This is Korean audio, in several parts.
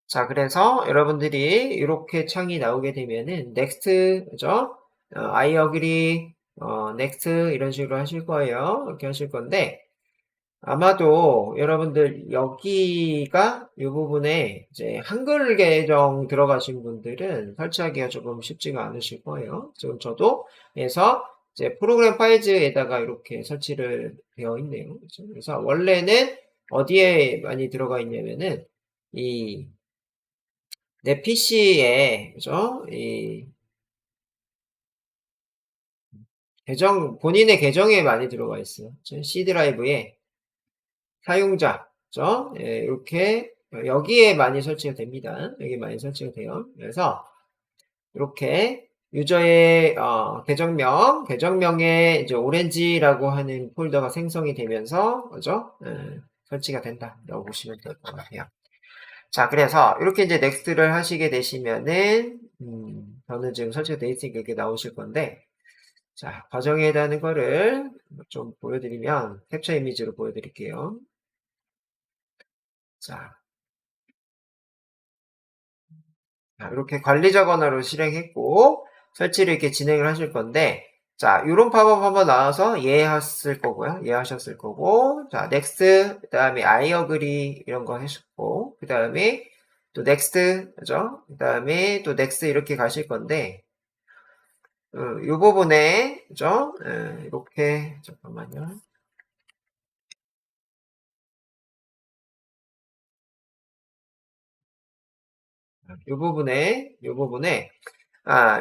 자, 그래서 여러분들이 이렇게 창이 나오게 되면은 next, 그죠? I agree, next 이런 식으로 하실 거예요. 이렇게 하실 건데 아마도 여러분들 여기가 이 부분에 이제 한글 계정 들어가신 분들은 설치하기가 조금 쉽지가 않으실 거예요. 지금 저도 그래서 이제 프로그램 파일즈에다가 이렇게 설치를 되어 있네요. 그렇죠? 그래서 원래는 어디에 많이 들어가 있냐면은 이 내 PC에 그죠? 이 계정 본인의 계정에 많이 들어가 있어요. C 드라이브에 사용자, 그죠? 예, 이렇게 여기에 많이 설치가 됩니다. 여기 많이 설치가 돼요. 그래서 이렇게 유저의 계정명에 이제 오렌지라고 하는 폴더가 생성이 되면서 그죠? 설치가 된다라고 보시면 될 것 같아요. 자, 그래서 이렇게 이제 넥스트를 하시게 되시면은 저는 지금 설치가 돼 있으니까 이렇게 나오실 건데 자, 과정에 대한 거를 좀 보여드리면 캡처 이미지로 보여드릴게요. 자, 이렇게 관리자 권한으로 실행했고 설치를 이렇게 진행을 하실 건데 자, 이런 팝업 한번 나와서 예하셨을 거고요. 예하셨을 거고 자, next 그다음에 I agree 이런 거 하셨고 그다음에 또 next 그죠? 그다음에 또 next 이렇게 가실 건데 이 부분에 그죠? 이렇게 잠깐만요. 이 부분에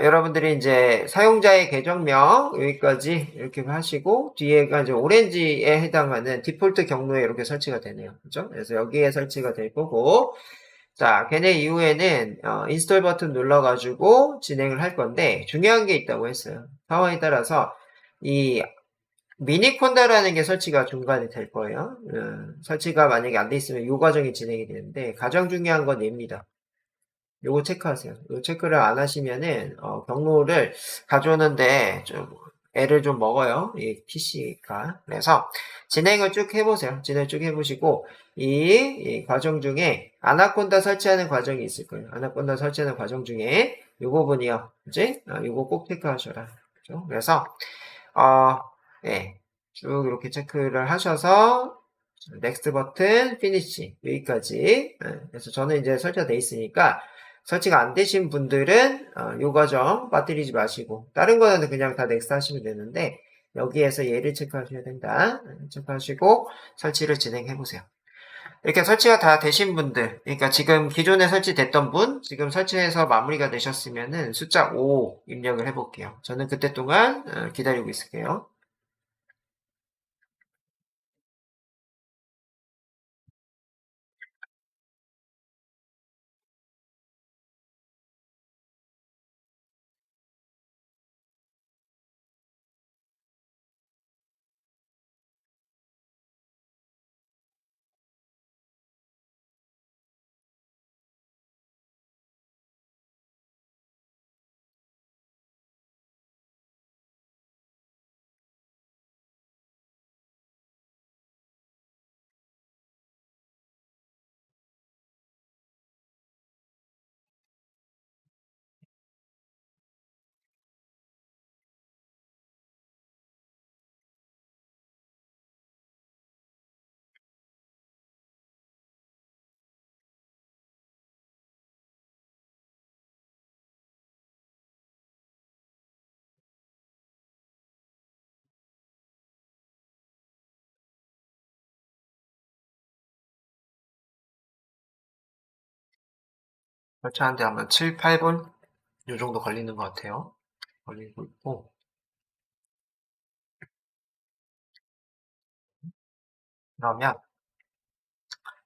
여러분들이 이제 사용자의 계정명 여기까지 이렇게 하시고 뒤에가 이제 오렌지에 해당하는 디폴트 경로에 이렇게 설치가 되네요. 그죠? 그래서 여기에 설치가 될 거고 자, 걔네 이후에는 인스톨 버튼 눌러가지고 진행을 할 건데 중요한 게 있다고 했어요. 상황에 따라서 이 미니콘다라는 게 설치가 중간에 될 거예요. 설치가 만약에 안 돼 있으면 이 과정이 진행이 되는데 가장 중요한 건 얘입니다. 요거 체크하세요. 요 체크를 안 하시면은 경로를 가져오는데 좀 애를 좀 먹어요. 이 PC가. 그래서 진행을 쭉 해보세요. 진행을 쭉 해보시고 이 과정 중에 아나콘다 설치하는 과정이 있을 거예요. 아나콘다 설치하는 과정 중에 요 부분이요. 그지? 요거 꼭 체크하셔라. 그죠? 그래서 어, 예. 쭉 이렇게 체크를 하셔서 넥스트 버튼, 피니시 여기까지. 그래서 저는 이제 설치가 돼 있으니까 설치가 안 되신 분들은 요 과정 빠뜨리지 마시고 다른 거는 그냥 다 넥스트 하시면 되는데 여기에서 얘를 체크하셔야 된다. 체크하시고 설치를 진행해 보세요. 이렇게 설치가 다 되신 분들, 그러니까 지금 기존에 설치됐던 분, 지금 설치해서 마무리가 되셨으면은 숫자 5 입력을 해볼게요. 저는 그때 동안 기다리고 있을게요. 설치하는데 아마 7, 8분? 요 정도 걸리는 것 같아요. 걸리고 있고. 그러면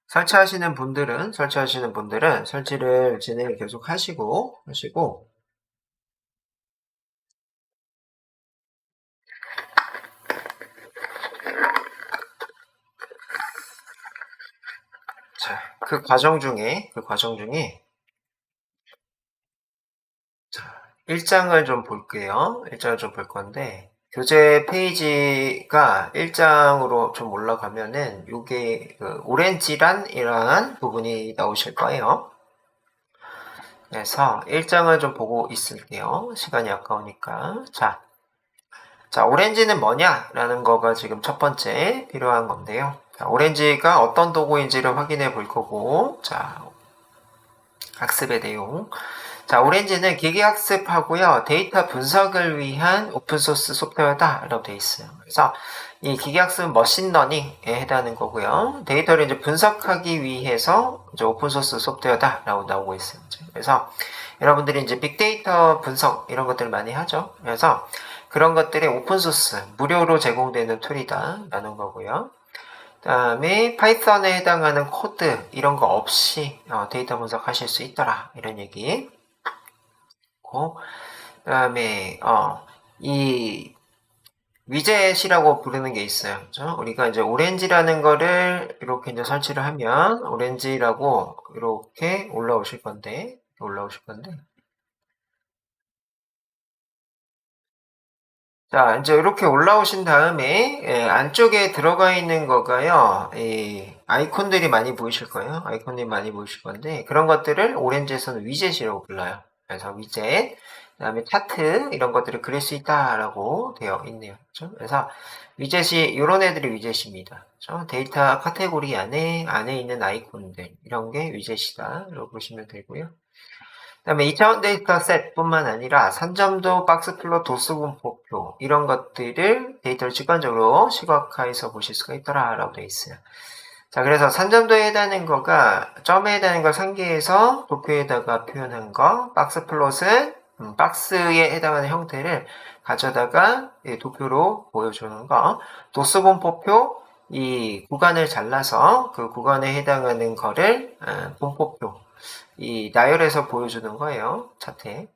설치하시는 분들은 설치를 진행을 계속 하시고, 자, 그 과정 중에, 자, 1장을 좀 볼게요. 1장을 좀 볼 건데, 교재 페이지가 1장으로 좀 올라가면은, 요게, 오렌지란이라는 부분이 나오실 거예요. 그래서 일정을 좀 보고 있을게요. 시간이 아까우니까. 자, 오렌지는 뭐냐라는 거가 지금 첫 번째 필요한 건데요. 자, 오렌지가 어떤 도구인지를 확인해 볼 거고, 자, 학습의 내용. 자, 오렌지는 기계학습하고요, 데이터 분석을 위한 오픈소스 소프트웨어다라고 되어 있어요. 그래서 이 기계학습은 머신러닝에 해당하는 거고요. 데이터를 이제 분석하기 위해서 이제 오픈소스 소프트웨어다라고 나오고 있어요. 그래서 여러분들이 이제 빅데이터 분석 이런 것들을 많이 하죠. 그래서 그런 것들이 오픈소스 무료로 제공되는 툴이다라는 거고요. 다음에 파이썬에 해당하는 코드 이런 거 없이 데이터 분석하실 수 있더라 이런 얘기. 그다음에 이 위젯이라고 부르는 게 있어요. 그죠? 우리가 이제 오렌지라는 거를 이렇게 이제 설치를 하면 오렌지라고 이렇게 올라오실 건데 자, 이제 이렇게 올라오신 다음에 안쪽에 들어가 있는 거가요. 이 아이콘들이 많이 보이실 거예요. 아이콘들이 많이 보이실 건데 그런 것들을 오렌지에서는 위젯이라고 불러요. 그래서 위젯, 그다음에 차트 이런 것들을 그릴 수 있다라고 되어 있네요. 그렇죠? 그래서 위젯이 이런 애들이 위젯입니다. 그렇죠? 데이터 카테고리 안에 있는 아이콘들 이런 게 위젯이다라고 보시면 되고요. 그다음에 2차원 데이터 셋뿐만 아니라 산점도, 박스플롯, 도수분포표 이런 것들을 데이터를 직관적으로 시각화해서 보실 수가 있더라라고 되어 있어요. 자, 그래서 산점도에 해당하는 거가 점에 해당하는 걸 상기해서 도표에다가 표현한 거, 박스플롯은 박스에 해당하는 형태를 가져다가 도표로 보여주는 거, 도수분포표 이 구간을 잘라서 그 구간에 해당하는 거를 분포표 이 나열해서 보여주는 거예요. 차트에.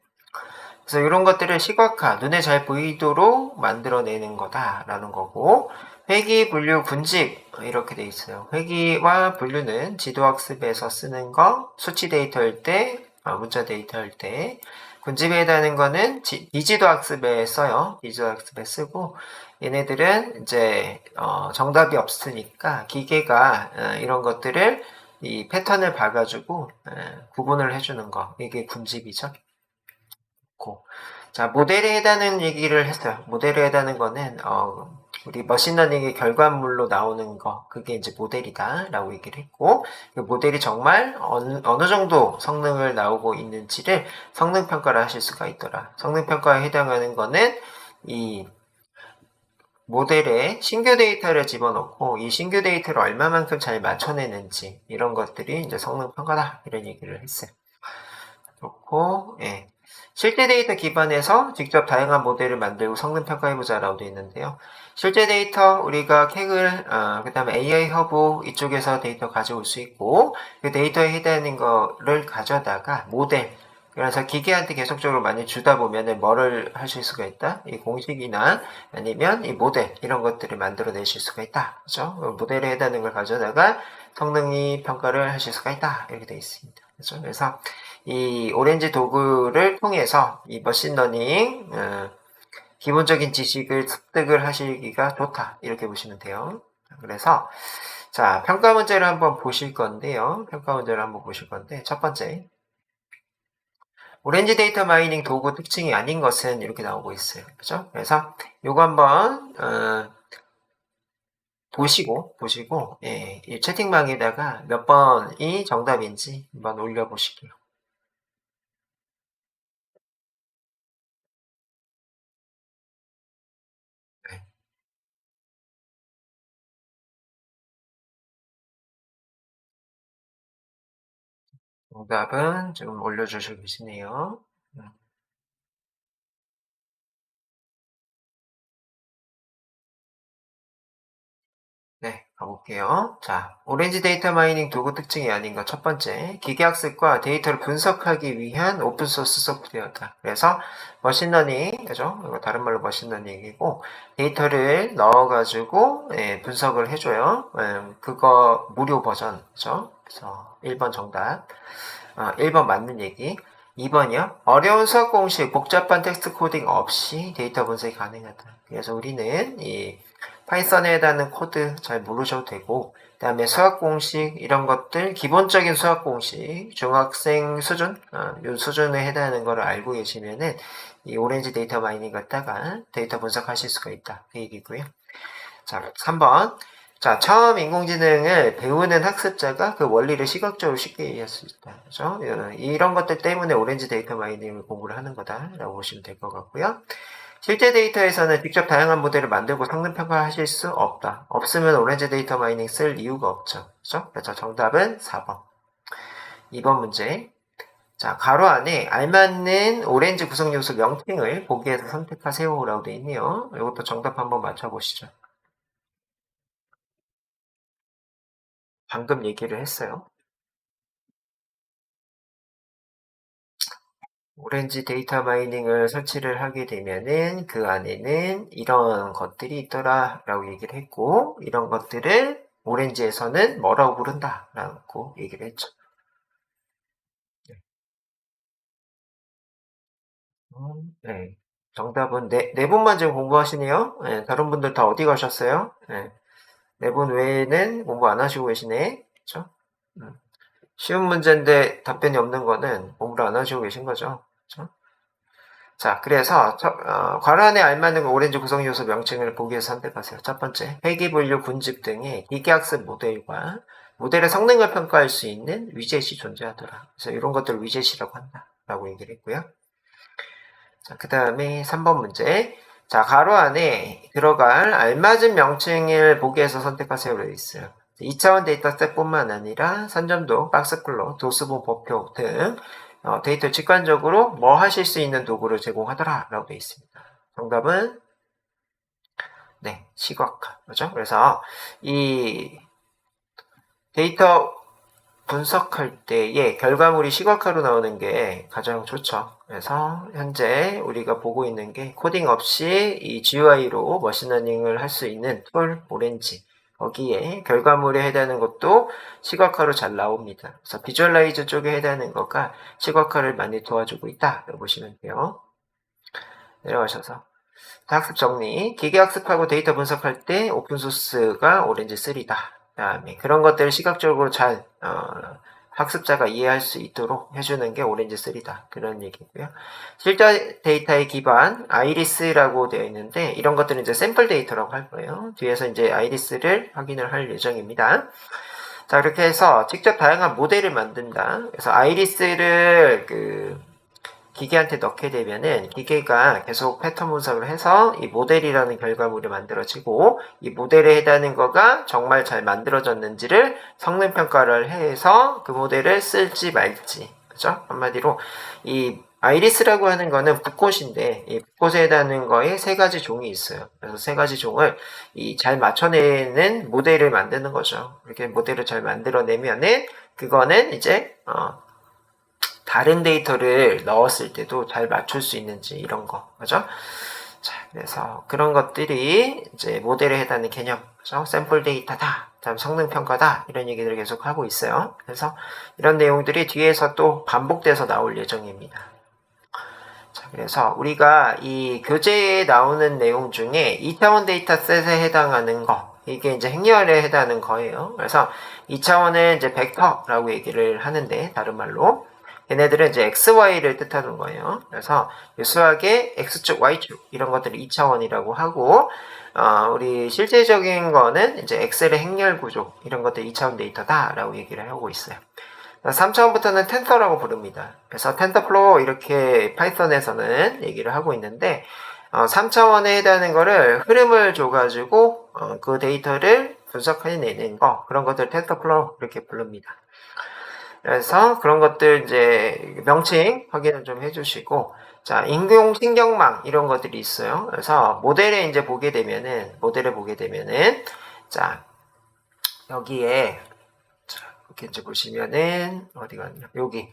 그래서 이런 것들을 시각화, 눈에 잘 보이도록 만들어내는 거다라는 거고, 회귀, 분류, 군집 이렇게 돼 있어요. 회귀와 분류는 지도학습에서 쓰는 거, 수치 데이터일 때, 문자 데이터일 때, 군집에 해당하는 거는 비지도학습에 써요. 비지도학습에 쓰고, 얘네들은 이제 정답이 없으니까 기계가 이런 것들을 이 패턴을 봐가지고 구분을 해주는 거, 이게 군집이죠. 자, 모델에 해당하는 얘기를 했어요. 모델에 해당하는 거는 우리 머신러닝의 결과물로 나오는 거, 그게 이제 모델이다라고 얘기를 했고, 그 모델이 정말 어느 정도 성능을 나오고 있는지를 성능 평가를 하실 수가 있더라. 성능 평가에 해당하는 거는 이 모델에 신규 데이터를 집어넣고 이 신규 데이터를 얼마만큼 잘 맞춰내는지 이런 것들이 이제 성능 평가다 이런 얘기를 했어요. 그렇고 실제 데이터 기반에서 직접 다양한 모델을 만들고 성능 평가해보자라고 되어 있는데요. 실제 데이터 우리가 캔을 그 다음에 AI 허브 이쪽에서 데이터 가져올 수 있고 그 데이터에 해당하는 거를 가져다가 모델 그래서 기계한테 계속적으로 많이 주다 보면은 뭐를 하실 수가 있다? 이 공식이나 아니면 이 모델 이런 것들을 만들어내실 수가 있다. 그죠? 모델에 해당하는 걸 가져다가 성능이 평가를 하실 수가 있다. 이렇게 되어 있습니다. 그죠? 그래서 이 오렌지 도구를 통해서 이 머신러닝 기본적인 지식을 습득을 하시기가 좋다. 이렇게 보시면 돼요. 그래서 자 평가 문제를 한번 보실 건데요. 평가 문제를 한번 보실 건데 첫 번째 오렌지 데이터 마이닝 도구 특징이 아닌 것은 이렇게 나오고 있어요. 그죠? 그래서 요거 한번 보시고 이 채팅방에다가 몇 번이 정답인지 한번 올려보실게요. 네. 정답은 지금 올려주시고 계시네요. 네, 가볼게요. 자, 오렌지 데이터 마이닝 도구 특징이 아닌 것 첫 번째, 기계학습과 데이터를 분석하기 위한 오픈소스 소프트웨어다. 그래서 머신러닝, 그죠? 이거 다른 말로 머신러닝이고 데이터를 넣어가지고 분석을 해줘요. 그거 무료 버전, 그죠? 그래서 1번 정답. 1번 맞는 얘기. 2번이요. 어려운 수학 공식, 복잡한 텍스트 코딩 없이 데이터 분석이 가능하다. 그래서 우리는 이 파이썬에 해당하는 코드 잘 모르셔도 되고, 그 다음에 수학 공식, 이런 것들, 기본적인 수학 공식, 중학생 수준, 이 수준에 해당하는 거를 알고 계시면은, 이 오렌지 데이터 마이닝 갖다가 데이터 분석하실 수가 있다. 그 얘기고요. 자, 3번. 자, 처음 인공지능을 배우는 학습자가 그 원리를 시각적으로 쉽게 이해할 수 있다. 그죠? 이런 것들 때문에 오렌지 데이터 마이닝을 공부를 하는 거다라고 보시면 될 것 같고요. 실제 데이터에서는 직접 다양한 모델을 만들고 성능 평가하실 수 없다. 없으면 오렌지 데이터 마이닝 쓸 이유가 없죠. 그죠? 그래서 정답은 4번. 2번 문제. 자, 가로 안에 알맞는 오렌지 구성 요소 명칭을 보기에서 선택하세요라고 되어 있네요. 이것도 정답 한번 맞춰보시죠. 방금 얘기를 했어요. 오렌지 데이터 마이닝을 설치를 하게 되면은 그 안에는 이런 것들이 있더라 라고 얘기를 했고, 이런 것들을 오렌지에서는 뭐라고 부른다 라고 얘기를 했죠. 네. 정답은 네 분만 지금 공부하시네요. 네, 다른 분들 다 어디 가셨어요? 네 분 외에는 공부 안 하시고 계시네. 그쵸? 음. 쉬운 문제인데 답변이 없는 거는 공부를 안 하시고 계신 거죠. 그쵸? 자, 그래서 괄호안에 알맞는 오렌지 구성 요소 명칭을 보기에서 선택하세요. 첫 번째, 회귀 분류 군집 등의 기계학습 모델과 모델의 성능을 평가할 수 있는 위젯이 존재하더라. 그래서 이런 것들을 위젯이라고 한다라고 얘기를 했고요. 자, 그 다음에 3번 문제. 자, 괄호 안에 들어갈 알맞은 명칭을 보기에서 선택하세요로 되어 있어요. 2차원 데이터셋뿐만 아니라 선점도, 박스플롯, 도수분 법표 등 데이터 직관적으로 뭐 하실 수 있는 도구를 제공하더라 라고 되어 있습니다. 정답은 네, 시각화. 그죠? 그래서 이 데이터 분석할 때의 결과물이 시각화로 나오는 게 가장 좋죠. 그래서 현재 우리가 보고 있는 게 코딩 없이 이 GUI로 머신러닝을 할 수 있는 툴 오렌지. 거기에 결과물에 해당하는 것도 시각화로 잘 나옵니다. 그래서 비주얼라이저 쪽에 해당하는 거가 시각화를 많이 도와주고 있다. 보시면 돼요. 내려가셔서. 학습 정리. 기계학습하고 데이터 분석할 때 오픈소스가 오렌지 3다. 그다음에 그런 것들을 시각적으로 잘 학습자가 이해할 수 있도록 해주는 게 오렌지 3다. 그런 얘기고요. 실제 데이터의 기반 아이리스라고 되어 있는데 이런 것들은 이제 샘플 데이터라고 할 거예요. 뒤에서 이제 아이리스를 확인을 할 예정입니다. 자, 이렇게 해서 직접 다양한 모델을 만든다. 그래서 아이리스를 기계한테 넣게 되면은 기계가 계속 패턴 분석을 해서 이 모델이라는 결과물이 만들어지고 이 모델에 해당하는 거가 정말 잘 만들어졌는지를 성능 평가를 해서 그 모델을 쓸지 말지. 그죠? 한마디로 이 아이리스라고 하는 거는 붓꽃인데 이 붓꽃에 해당하는 거에 세 가지 종이 있어요. 그래서 세 가지 종을 잘 맞춰내는 모델을 만드는 거죠. 이렇게 모델을 잘 만들어내면은 그거는 이제 다른 데이터를 넣었을 때도 잘 맞출 수 있는지 이런 거, 그죠? 자, 그래서 그런 것들이 이제 모델에 해당하는 개념, 그죠? 샘플 데이터다, 다음 성능 평가다 이런 얘기들을 계속 하고 있어요. 그래서 이런 내용들이 뒤에서 또 반복돼서 나올 예정입니다. 자, 그래서 우리가 이 교재에 나오는 내용 중에 2차원 데이터셋에 해당하는 거, 이게 이제 행렬에 해당하는 거예요. 그래서 2차원은 이제 벡터라고 얘기를 하는데 다른 말로 얘네들은 이제 XY를 뜻하는 거예요. 그래서 수학의 X축, Y축 이런 것들을 2차원이라고 하고 우리 실제적인 거는 이제 엑셀의 행렬 구조 이런 것들 2차원 데이터다라고 얘기를 하고 있어요. 3차원부터는 텐서라고 부릅니다. 그래서 텐서플로우 이렇게 파이썬에서는 얘기를 하고 있는데 3차원에 해당하는 거를 흐름을 줘가지고 그 데이터를 분석해내는 거 그런 것들 텐서플로우 이렇게 부릅니다. 그래서 그런 것들 이제 명칭 확인을 좀 해주시고 자 인공신경망 이런 것들이 있어요. 그래서 모델에 이제 보게 되면은 자 여기에 자 이렇게 이제 보시면은 어디 갔냐 여기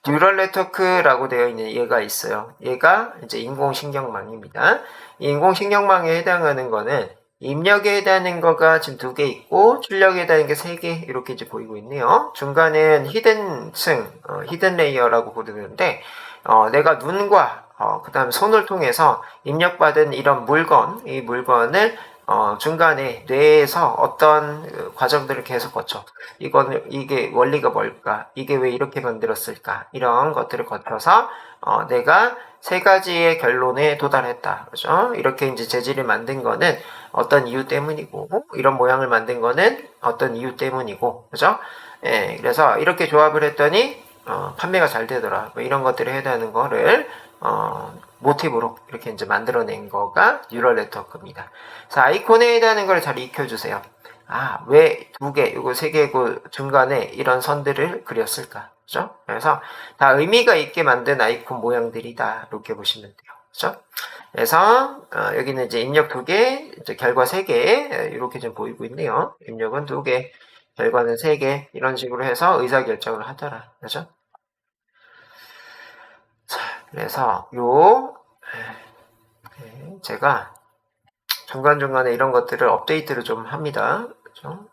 뉴럴 네트워크라고 되어 있는 얘가 있어요. 얘가 이제 인공신경망입니다. 이 인공신경망에 해당하는 거는 입력에 해당하는 거가 지금 2개 있고 출력에 해당하는 게 3개 이렇게 이제 보이고 있네요. 중간은 히든층, 히든 레이어라고 부르는데 내가 눈과 그 다음 손을 통해서 입력받은 이런 물건, 이 물건을 중간에 뇌에서 어떤 과정들을 계속 거쳐. 이게 원리가 뭘까? 이게 왜 이렇게 만들었을까? 이런 것들을 거쳐서, 내가 세 가지의 결론에 도달했다. 그죠? 이렇게 이제 재질을 만든 거는 어떤 이유 때문이고, 이런 모양을 만든 거는 어떤 이유 때문이고, 그죠? 예, 그래서 이렇게 조합을 했더니, 판매가 잘 되더라. 뭐 이런 것들을 해야 되는 거를, 모티브로 이렇게 이제 만들어낸 거가 뉴럴 네트워크입니다. 그래서 아이콘에 해당하는 걸 잘 익혀주세요. 아, 왜 두 개, 이거 세 개고 중간에 이런 선들을 그렸을까? 그죠? 그래서 다 의미가 있게 만든 아이콘 모양들이다. 이렇게 보시면 돼요. 그죠? 그래서, 여기는 이제 입력 2개, 이제 결과 3개, 이렇게 좀 보이고 있네요. 입력은 2개, 결과는 3개, 이런 식으로 해서 의사결정을 하더라. 그죠? 자, 그래서 제가 중간중간에 이런 것들을 업데이트를 좀 합니다. 그죠?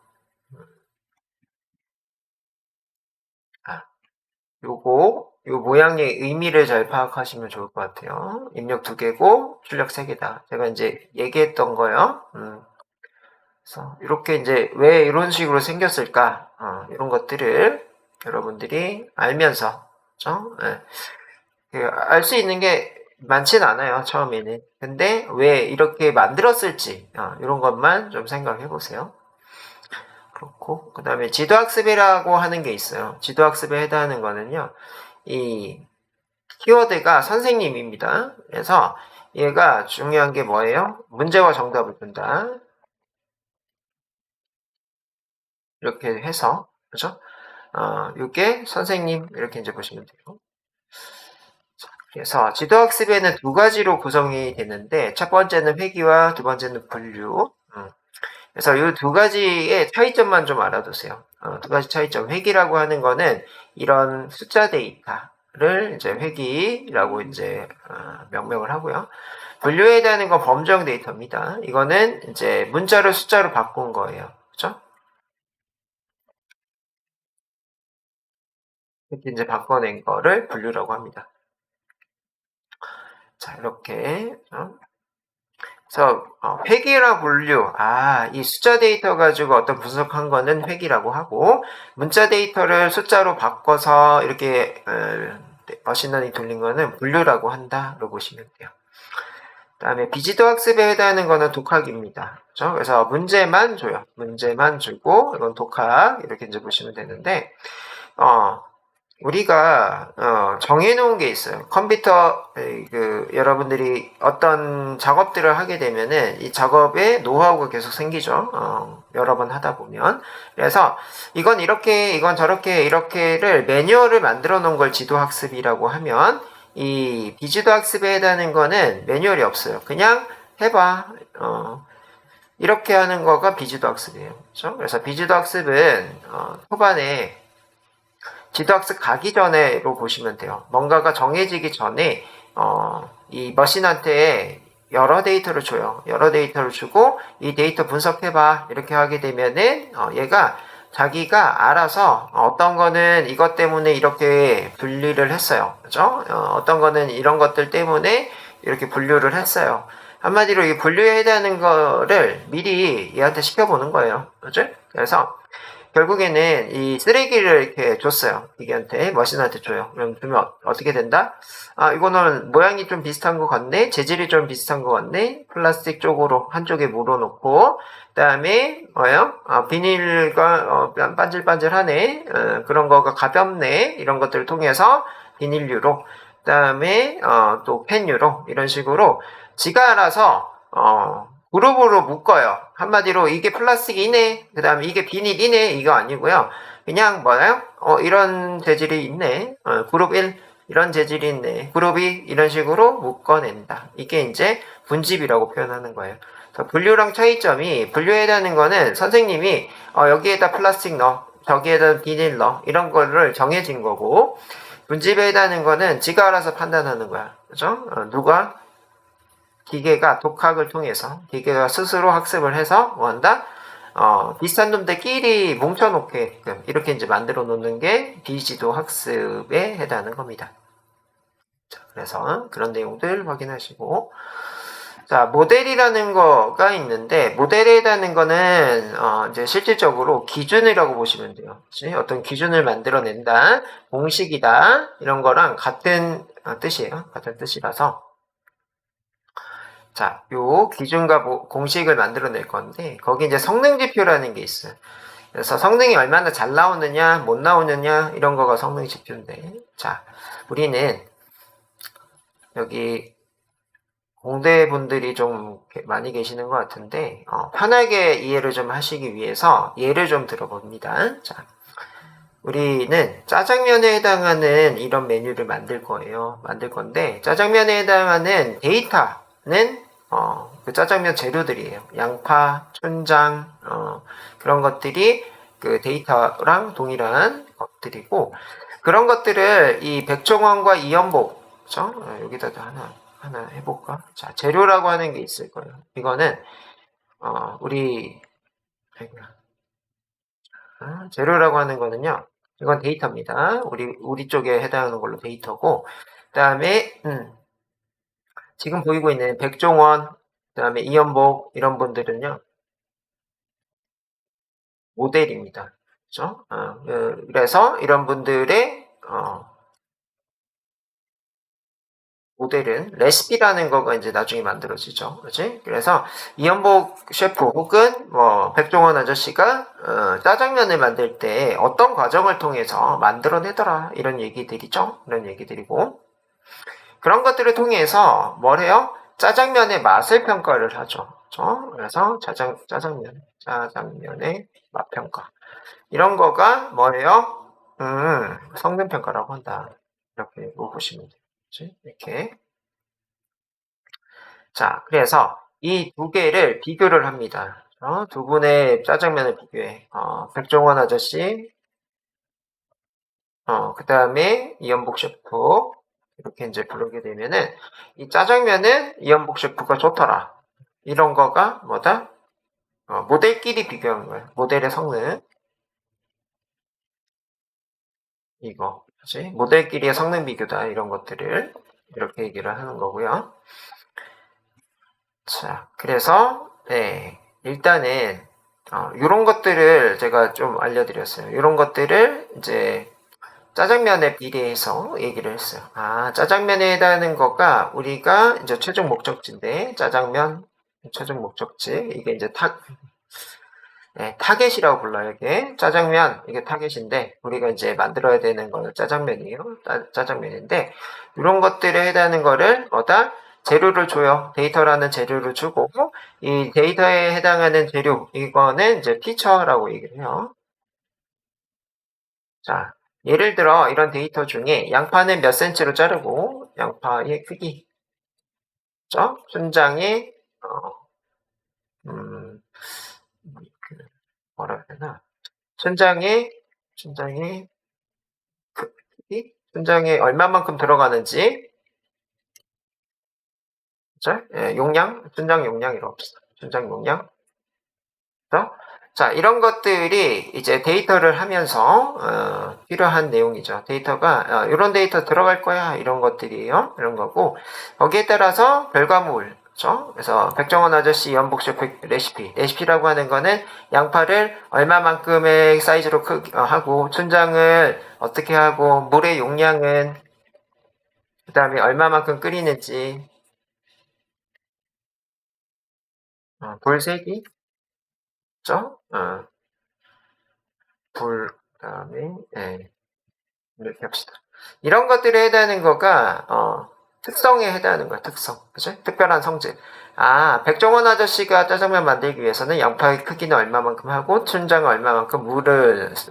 요 모양의 의미를 잘 파악하시면 좋을 것 같아요. 입력 2개고, 출력 3개다. 제가 이제 얘기했던 거요. 그래서 이렇게 이제 왜 이런 식으로 생겼을까? 이런 것들을 여러분들이 알면서, 그죠? 알 수 있는 게 많진 않아요, 처음에는. 근데 왜 이렇게 만들었을지, 이런 것만 좀 생각해 보세요. 그렇고, 그 다음에 지도학습이라고 하는 게 있어요. 지도학습에 해당하는 거는요, 이 키워드가 선생님입니다. 그래서 얘가 중요한 게 뭐예요? 문제와 정답을 준다. 이렇게 해서, 그죠? 이게 선생님, 이렇게 이제 보시면 돼요. 그래서 지도학습에는 두 가지로 구성이 되는데, 첫 번째는 회귀와 두 번째는 분류. 그래서 이 두 가지의 차이점만 좀 알아두세요. 두 가지 차이점. 회귀라고 하는 거는 이런 숫자 데이터를 이제 회귀라고 이제 명명을 하고요. 분류에 해당하는 건 범정 데이터입니다. 이거는 이제 문자를 숫자로 바꾼 거예요. 그렇죠? 이렇게 이제 바꿔낸 거를 분류라고 합니다. 자, 이렇게. 그래서 회귀랑 분류, 이 숫자 데이터 가지고 어떤 분석한 거는 회귀라고 하고, 문자 데이터를 숫자로 바꿔서 이렇게 머신러닝 돌린 거는 분류라고 한다로 보시면 돼요. 그 다음에 비지도 학습에 해당하는 거는 독학입니다. 그렇죠? 그래서 문제만 줘요. 문제만 주고 이건 독학 이렇게 이제 보시면 되는데, 우리가 정해놓은 게 있어요. 컴퓨터 여러분들이 어떤 작업들을 하게 되면은 이 작업에 노하우가 계속 생기죠. 여러 번 하다 보면. 그래서 이건 이렇게, 이건 저렇게, 이렇게를 매뉴얼을 만들어 놓은 걸 지도학습이라고 하면 이 비지도학습에 해당하는 거는 매뉴얼이 없어요. 그냥 해봐. 이렇게 하는 거가 비지도학습이에요. 그렇죠? 그래서 비지도학습은 초반에 지도학습 가기 전에로 보시면 돼요. 뭔가가 정해지기 전에 이 머신한테 여러 데이터를 줘요. 여러 데이터를 주고 이 데이터 분석해봐 이렇게 하게 되면은 얘가 자기가 알아서 어떤 거는 이것 때문에 이렇게 분리를 했어요. 그죠? 어떤 거는 이런 것들 때문에 이렇게 분류를 했어요. 한마디로 이 분류에 해당하는 거를 미리 얘한테 시켜보는 거예요. 그죠? 그래서 결국에는 이 쓰레기를 이렇게 줬어요. 기계한테, 머신한테 줘요. 그럼 주면 어떻게 된다? 이거는 모양이 좀 비슷한 것 같네? 재질이 좀 비슷한 것 같네? 플라스틱 쪽으로 한쪽에 물어놓고, 그 다음에, 뭐요? 비닐과, 반질반질하네? 그런 거가 가볍네? 이런 것들을 통해서 비닐류로, 그 다음에, 또 펜유로, 이런 식으로 지가 알아서, 그룹으로 묶어요. 한마디로 이게 플라스틱이네. 그 다음에 이게 비닐이네. 이거 아니고요. 그냥 뭐예요? 이런 재질이 있네. 그룹 1 이런 재질이 있네. 그룹 2 이런 식으로 묶어낸다. 이게 이제 분집이라고 표현하는 거예요. 분류랑 차이점이 분류에 해당하는 거는 선생님이 여기에다 플라스틱 넣어. 저기에다 비닐 넣어. 이런 거를 정해진 거고 분집에 해당하는 거는 지가 알아서 판단하는 거야. 그죠? 누가? 기계가 독학을 통해서 기계가 스스로 학습을 해서 뭐 한다? 비슷한 놈들끼리 뭉쳐놓게끔 이렇게 이제 만들어 놓는 게 비지도 학습에 해당하는 겁니다. 자, 그래서 그런 내용들 확인하시고 자, 모델이라는 거가 있는데, 모델이라는 거는, 이제 실질적으로 기준이라고 보시면 돼요. 그치? 어떤 기준을 만들어낸다, 공식이다, 이런 거랑 같은 뜻이에요. 같은 뜻이라서. 자, 요 기준과 공식을 만들어낼 건데, 거기 이제 성능지표라는 게 있어요. 그래서 성능이 얼마나 잘 나오느냐, 못 나오느냐, 이런 거가 성능지표인데, 자, 우리는 여기 공대 분들이 좀 많이 계시는 것 같은데 편하게 이해를 좀 하시기 위해서 예를 좀 들어봅니다. 자, 우리는 짜장면에 해당하는 이런 메뉴를 만들 거예요. 만들 건데 짜장면에 해당하는 데이터는 그 짜장면 재료들이에요. 양파, 춘장 그런 것들이 그 데이터랑 동일한 것들이고 그런 것들을 이 백종원과 이연복 그렇죠? 여기다 하나 해볼까? 자, 재료라고 하는 게 있을 거예요. 이거는, 우리, 재료라고 하는 거는요, 이건 데이터입니다. 우리 쪽에 해당하는 걸로 데이터고, 그 다음에, 지금 보이고 있는 백종원, 그 다음에 이연복, 이런 분들은요, 모델입니다. 그죠? 그래서 이런 분들의, 모델은 레시피라는 거가 이제 나중에 만들어지죠. 그렇지? 그래서 이연복 셰프 혹은 뭐 백종원 아저씨가 짜장면을 만들 때 어떤 과정을 통해서 만들어내더라 이런 얘기들이죠. 이런 얘기들이고 그런 것들을 통해서 뭘 해요? 짜장면의 맛을 평가를 하죠. 그렇죠? 그래서 짜장면의 맛 평가 이런 거가 뭐예요? 성능 평가라고 한다. 이렇게 보시면 돼요. 그렇지? 이렇게. 자, 그래서 이 두 개를 비교를 합니다. 두 분의 짜장면을 비교해. 백종원 아저씨, 그 다음에 이연복 셰프, 이렇게 이제 부르게 되면은, 이 짜장면은 이연복 셰프가 좋더라. 이런 거가 뭐다? 모델끼리 비교한 거예요. 모델의 성능. 이거. 그치? 모델끼리의 성능 비교다. 이런 것들을 이렇게 얘기를 하는 거고요. 자, 그래서, 네, 일단은, 이런 것들을 제가 좀 알려드렸어요. 이런 것들을 이제 짜장면에 비례해서 얘기를 했어요. 짜장면에 해당하는 거가 우리가 이제 최종 목적지인데, 짜장면, 최종 목적지, 이게 이제 타겟이라고 불러요, 이게. 짜장면, 이게 타겟인데, 우리가 이제 만들어야 되는 거는 짜장면이에요. 짜장면인데, 이런 것들에 해당하는 거를, 재료를 줘요. 데이터라는 재료를 주고, 이 데이터에 해당하는 재료, 이거는 이제 피처라고 얘기를 해요. 자, 예를 들어, 이런 데이터 중에 양파는 몇 센치로 자르고, 양파의 크기, 그죠? 순장의, 뭐라 해야 되나? 순장의 크기? 순장에 얼마만큼 들어가는지, 그죠? 용량? 순장 용량이라고 합시다. 순장 용량. 그죠? 자, 이런 것들이 이제 데이터를 하면서 필요한 내용이죠. 데이터가 이런 데이터 들어갈 거야 이런 것들이에요. 이런 거고 거기에 따라서 결과물 그렇죠? 그래서 백종원 아저씨 연복 셰프 레시피라고 하는 거는 양파를 얼마만큼의 사이즈로 하고 춘장을 어떻게 하고 물의 용량은 그 다음에 얼마만큼 끓이는지 불색이 그렇죠? 그다음에 이렇게 합시다. 이런 것들에 해당하는 거가 특성에 해당하는 거야. 특성. 그죠? 특별한 성질. 백종원 아저씨가 짜장면 만들기 위해서는 양파의 크기는 얼마만큼 하고 춘장은 얼마만큼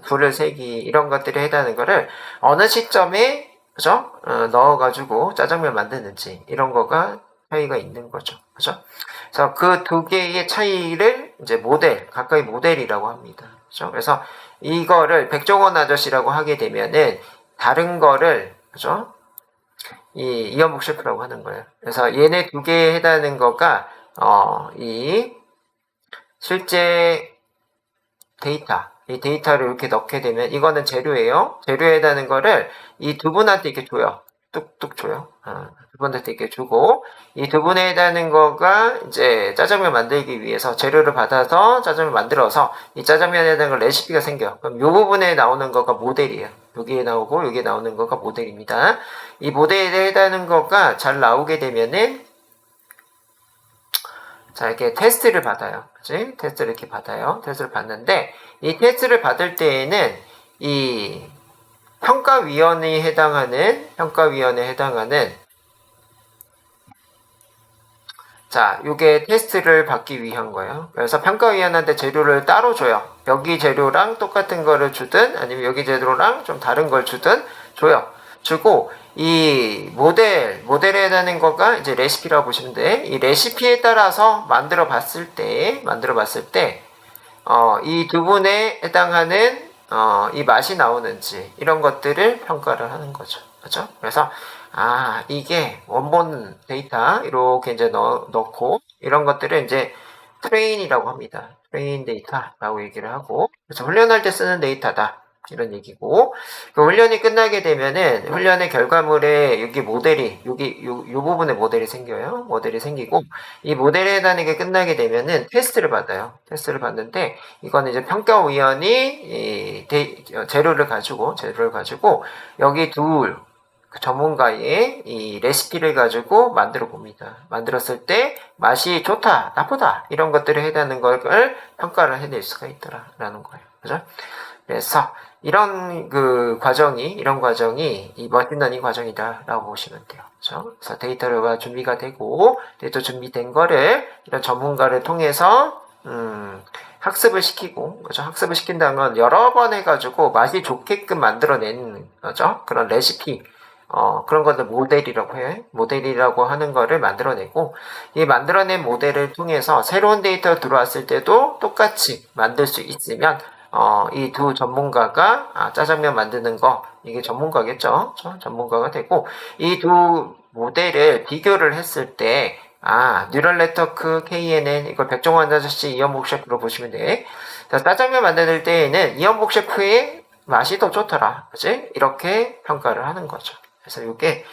불을 세기 이런 것들에 해당하는 거를 어느 시점에 그죠? 넣어가지고 짜장면 만드는지 이런 거가 차이가 있는 거죠. 그죠? 그래서 그 두 개의 차이를 이제 가까이 모델이라고 합니다. 그죠? 그래서 이거를 백종원 아저씨라고 하게 되면은 다른 거를 그죠? 이연복 셰프라고 하는 거예요. 그래서 얘네 두 개에 해당하는 거가 이 실제 이 데이터를 이렇게 넣게 되면 이거는 재료예요. 재료에 해당하는 거를 이 두 분한테 이렇게 줘요. 뚝뚝 줘요. 두 분한테 이렇게 주고, 이 두 분에 해당하는 거가 이제 짜장면 만들기 위해서 재료를 받아서 짜장면 만들어서 이 짜장면에 대한 레시피가 생겨요. 그럼 이 부분에 나오는 거가 모델이에요. 여기에 나오고 여기에 나오는 거가 모델입니다. 이 모델에 해당하는 거가 잘 나오게 되면은 자, 이렇게 테스트를 받아요. 그치? 테스트를 이렇게 받아요. 테스트를 받는데, 이 테스트를 받을 때에는, 이 평가위원회에 해당하는, 자, 요게 테스트를 받기 위한 거예요. 그래서 평가위원한테 재료를 따로 줘요. 여기 재료랑 똑같은 거를 주든, 아니면 여기 재료랑 좀 다른 걸 주든, 줘요. 주고, 이 모델에 해당하는 거가 이제 레시피라고 보시면 돼. 이 레시피에 따라서 만들어 봤을 때, 이 두 분에 해당하는, 이 맛이 나오는지, 이런 것들을 평가를 하는 거죠. 그죠? 그래서, 이게 원본 데이터, 이렇게 이제 넣고, 이런 것들을 이제 트레인이라고 합니다. 트레인 데이터라고 얘기를 하고, 그래서 훈련할 때 쓰는 데이터다. 이런 얘기고, 그 훈련이 끝나게 되면은, 훈련의 결과물에 여기 모델이, 요 부분에 모델이 생겨요. 모델이 생기고, 이 모델에 해당하는 게 끝나게 되면은 테스트를 받아요. 테스트를 받는데, 이거는 이제 평가위원이 재료를 가지고, 여기 그 전문가의 이 레시피를 가지고 만들어 봅니다. 만들었을 때 맛이 좋다, 나쁘다 이런 것들에 해당하는 걸 평가를 해낼 수가 있더라라는 거예요. 그죠? 그래서 이런 과정이 이 머신러닝 과정이다라고 보시면 돼요. 그죠? 그래서 데이터가 준비가 되고 데이터 준비된 거를 이런 전문가를 통해서 학습을 시키고, 그죠? 학습을 시킨다는 건 여러 번 해가지고 맛이 좋게끔 만들어내는 거죠. 그런 레시피. 그런 것들 모델이라고 해. 모델이라고 하는 거를 만들어내고, 이 만들어낸 모델을 통해서 새로운 데이터가 들어왔을 때도 똑같이 만들 수 있으면, 이 두 전문가가, 짜장면 만드는 거, 이게 전문가겠죠? 전문가가 되고, 이 두 모델을 비교를 했을 때, 뉴럴 네트워크 KNN, 이걸 백종원 아저씨 이연복 셰프로 보시면 돼. 자, 짜장면 만들 때에는 이연복 셰프의 맛이 더 좋더라. 그치? 이렇게 평가를 하는 거죠. 그래서 이게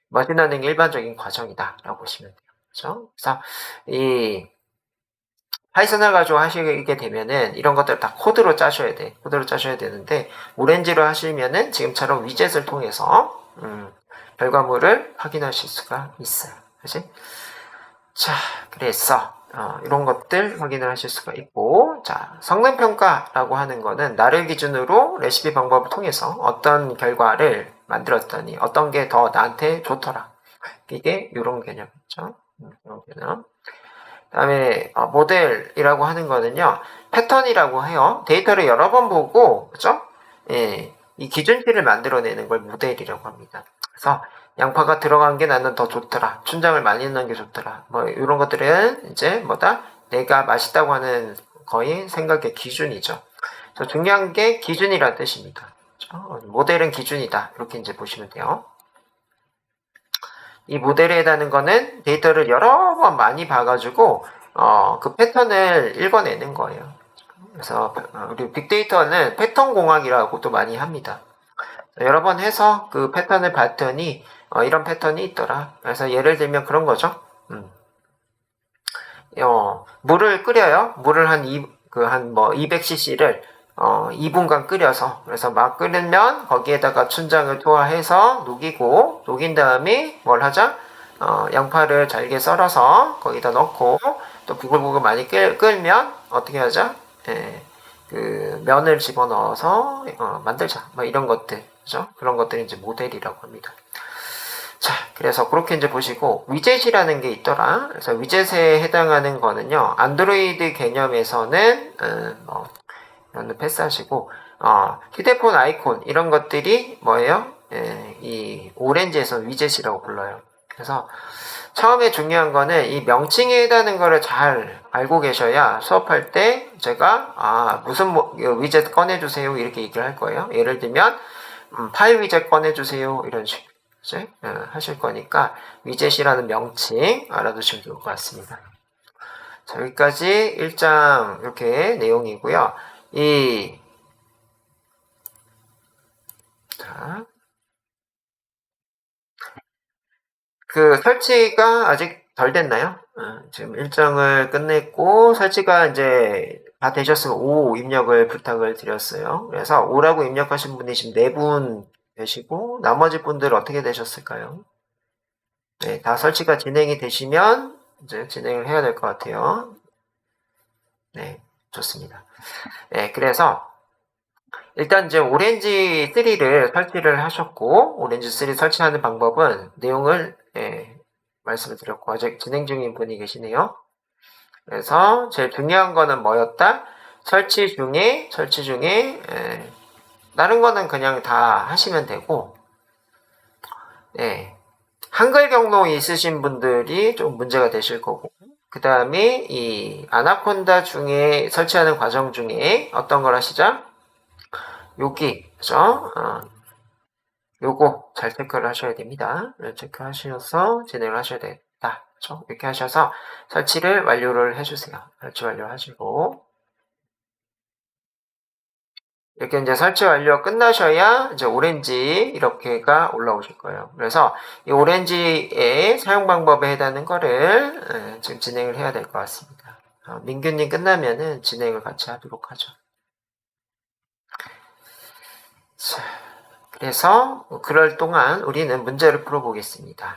머신러닝 일반적인 과정이다라고 보시면 돼요. 그렇죠? 그래서 이 파이썬을 가지고 하시게 되면은 이런 것들 다 코드로 짜셔야 돼. 코드로 짜셔야 되는데 오렌지로 하시면은 지금처럼 위젯을 통해서 결과물을 확인하실 수가 있어요. 그렇지? 자, 그래서 이런 것들 확인을 하실 수가 있고, 자, 성능평가라고 하는 거는 나를 기준으로 레시피 방법을 통해서 어떤 결과를 만들었더니 어떤 게 더 나한테 좋더라. 이게 이런 개념이죠. 이런 개념. 다음에 모델이라고 하는 거는요, 패턴이라고 해요. 데이터를 여러 번 보고, 그죠? 예, 이 기준치를 만들어내는 걸 모델이라고 합니다. 그래서 양파가 들어간 게 나는 더 좋더라. 춘장을 많이 넣는 게 좋더라. 뭐 이런 것들은 이제 내가 맛있다고 하는 거의 생각의 기준이죠. 그래서 중요한 게 기준이라는 뜻입니다. 그렇죠? 모델은 기준이다. 이렇게 이제 보시면 돼요. 이 모델에 해당하는 거는 데이터를 여러 번 많이 봐가지고 그 패턴을 읽어내는 거예요. 그래서 우리 빅데이터는 패턴 공학이라고도 많이 합니다. 여러 번 해서 그 패턴을 봤더니 이런 패턴이 있더라. 그래서 예를 들면 그런 거죠. 물을 끓여요. 물을 한 200cc를 2분간 끓여서, 그래서 막 끓으면 거기에다가 춘장을 투하해서 녹인 다음에 뭘 하자? 양파를 잘게 썰어서 거기다 넣고, 또 부글부글 많이 끓면 어떻게 하자? 그 면을 집어넣어서 만들자. 뭐 이런 것들, 그죠? 그런 것들이 이제 모델이라고 합니다. 자, 그래서 그렇게 이제 보시고 위젯이라는 게 있더라. 그래서 위젯에 해당하는 거는요, 안드로이드 개념에서는 이런 패스하시고 휴대폰 아이콘 이런 것들이 뭐예요? 이 오렌지에서 위젯이라고 불러요. 그래서 처음에 중요한 거는 이 명칭에 해당하는 거를 잘 알고 계셔야 수업할 때 제가 무슨 위젯 꺼내주세요 이렇게 얘기를 할 거예요. 예를 들면 파일 위젯 꺼내주세요 이런 식으로 하실 거니까 위젯이라는 명칭 알아두시면 좋을 것 같습니다. 자, 여기까지 1장 이렇게 내용이고요. 자, 그 설치가 아직 덜 됐나요? 지금 일정을 끝냈고 설치가 이제 다 되셨으면 5 입력을 부탁을 드렸어요. 그래서 5라고 입력하신 분이 지금 4분 계시고 나머지 분들 어떻게 되셨을까요? 네, 다 설치가 진행이 되시면 이제 진행을 해야 될 것 같아요. 네, 좋습니다. 네, 그래서 일단 이제 오렌지 3를 설치를 하셨고 오렌지 3 설치하는 방법은 내용을 말씀을 드렸고 아직 진행 중인 분이 계시네요. 그래서 제일 중요한 거는 뭐였다? 설치 중에 다른 거는 그냥 다 하시면 되고 한글 경로 있으신 분들이 좀 문제가 되실 거고 그 다음에 이 아나콘다 중에 설치하는 과정 중에 어떤 걸 하시죠? 여기 그죠? 요거 잘 체크를 하셔야 됩니다. 체크하셔서 진행을 하셔야 되겠다. 그렇죠? 이렇게 하셔서 설치를 완료를 해주세요. 설치 완료하시고 이렇게 이제 설치 완료 끝나셔야 이제 오렌지 이렇게가 올라오실 거예요. 그래서 이 오렌지의 사용 방법에 해당하는 거를 지금 진행을 해야 될 것 같습니다. 민규님 끝나면은 진행을 같이 하도록 하죠. 자, 그래서 그럴 동안 우리는 문제를 풀어보겠습니다.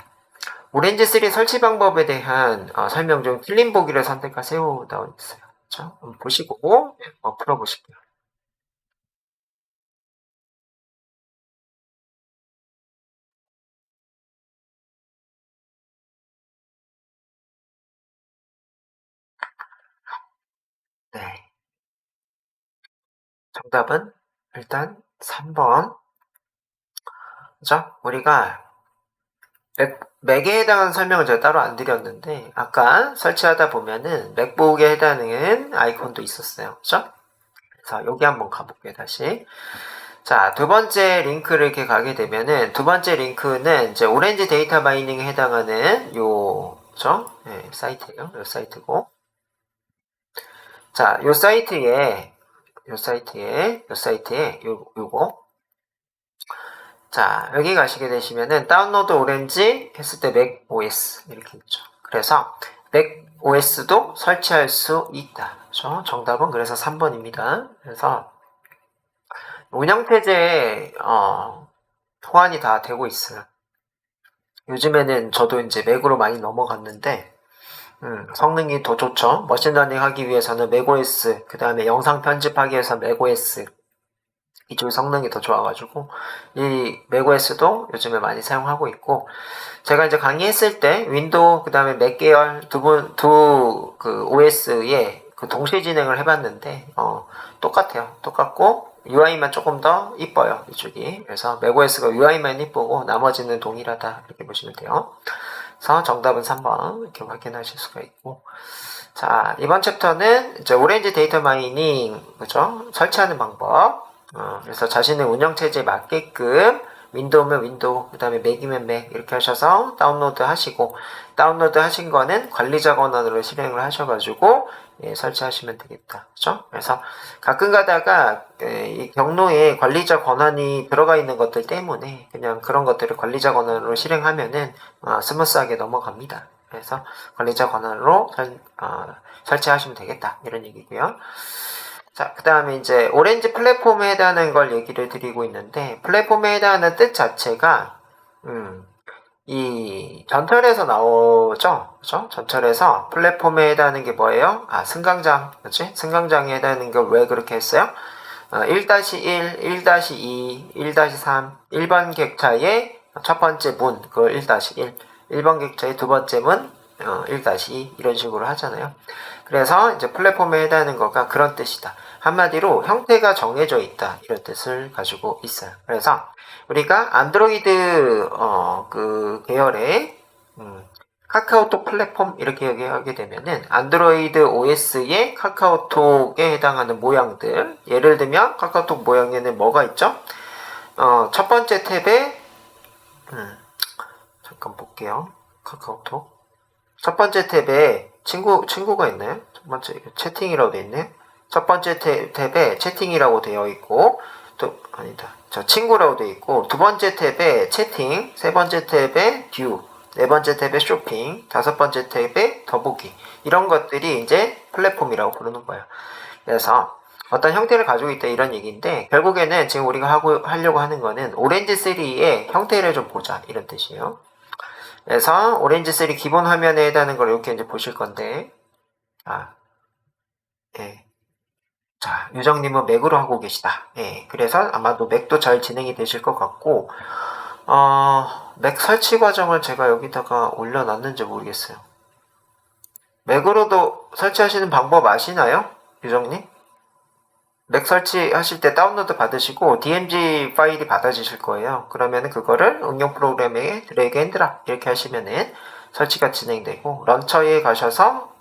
오렌지 3 설치 방법에 대한 설명 중 틀린 보기를 선택하세요 나와 있어요. 그렇죠? 보시고 풀어보실게요. 네. 정답은 일단 3번. 그죠? 우리가 맥에 해당하는 설명을 제가 따로 안 드렸는데 아까 설치하다 보면은 맥북에 해당하는 아이콘도 있었어요. 그죠? 그래서 여기 한번 가볼게요. 다시. 자, 두 번째 링크를 이렇게 가게 되면은 두 번째 링크는 이제 오렌지 데이터 마이닝에 해당하는 그죠? 네, 사이트예요. 요 사이트고. 자, 요 사이트에 요거. 자, 여기 가시게 되시면은 다운로드 오렌지 했을 때 맥 OS 이렇게 있죠. 그래서 맥 OS도 설치할 수 있다. 그렇죠? 정답은 그래서 3번입니다. 그래서 운영체제에 호환이 다 되고 있어요. 요즘에는 저도 이제 맥으로 많이 넘어갔는데 성능이 더 좋죠. 머신러닝 하기 위해서는 맥OS, 그 다음에 영상 편집하기 위해서 맥OS 이쪽 성능이 더 좋아가지고 이 맥OS도 요즘에 많이 사용하고 있고 제가 이제 강의했을 때 윈도우 그 다음에 맥 계열 두 그 OS에 그 동시에 진행을 해봤는데 똑같아요. 똑같고 UI만 조금 더 이뻐요. 이쪽이. 그래서 맥OS가 UI만 이쁘고 나머지는 동일하다 이렇게 보시면 돼요. 그래서 정답은 3번 이렇게 확인하실 수가 있고 자 이번 챕터는 이제 오렌지 데이터 마이닝 그죠? 설치하는 방법 그래서 자신의 운영체제에 맞게끔 윈도우면 윈도우, 그 다음에 맥이면 맥 이렇게 하셔서 다운로드 하시고 다운로드 하신 거는 관리자 권한으로 실행을 하셔가지고 설치하시면 되겠다. 그죠? 그래서 가끔 가다가 이 경로에 관리자 권한이 들어가 있는 것들 때문에 그냥 그런 것들을 관리자 권한으로 실행하면은 스무스하게 넘어갑니다. 그래서 관리자 권한으로 설치하시면 되겠다. 이런 얘기고요. 자, 그 다음에 이제 오렌지 플랫폼에 해당하는 걸 얘기를 드리고 있는데 플랫폼에 해당하는 뜻 자체가 이 전철에서 나오죠. 그죠? 전철에서 플랫폼에 해당하는 게 뭐예요? 승강장. 그렇지? 승강장에 해당하는 걸 왜 그렇게 했어요? 1-1, 1-2, 1-3, 1번 객차의 첫 번째 문, 그걸 1-1, 1번 객차의 두 번째 문, 1-2 이런 식으로 하잖아요. 그래서 이제 플랫폼에 해당하는 거가 그런 뜻이다. 한마디로 형태가 정해져 있다 이런 뜻을 가지고 있어요. 그래서 우리가 안드로이드 그 계열의 카카오톡 플랫폼 이렇게 얘기하게 되면은 안드로이드 OS의 카카오톡에 해당하는 모양들 예를 들면 카카오톡 모양에는 뭐가 있죠? 첫 번째 탭에 잠깐 볼게요. 카카오톡 첫 번째 탭에 친구가 있나요? 첫 번째 채팅이라고 되어 있네. 첫 번째 탭에 채팅이라고 되어 있고 아니다. 친구라고 되어 있고 두 번째 탭에 채팅, 세 번째 탭에 뷰, 네 번째 탭에 쇼핑, 다섯 번째 탭에 더보기. 이런 것들이 이제 플랫폼이라고 부르는 거예요. 그래서 어떤 형태를 가지고 있다 이런 얘기인데 결국에는 지금 우리가 하려고 하는 거는 오렌지3의 형태를 좀 보자 이런 뜻이에요. 그래서 오렌지3 기본 화면에 해당하는 걸 이렇게 이제 보실 건데 예. 자, 유정님은 맥으로 하고 계시다. 예. 그래서 아마도 맥도 잘 진행이 되실 것 같고 맥 설치 과정을 제가 여기다가 올려놨는지 모르겠어요. 맥으로도 설치하시는 방법 아시나요? 유정님? 맥 설치하실 때 다운로드 받으시고 DMG 파일이 받아지실 거예요. 그러면 그거를 응용 프로그램에 드래그 앤 드랍 이렇게 하시면은 설치가 진행되고 런처에 가셔서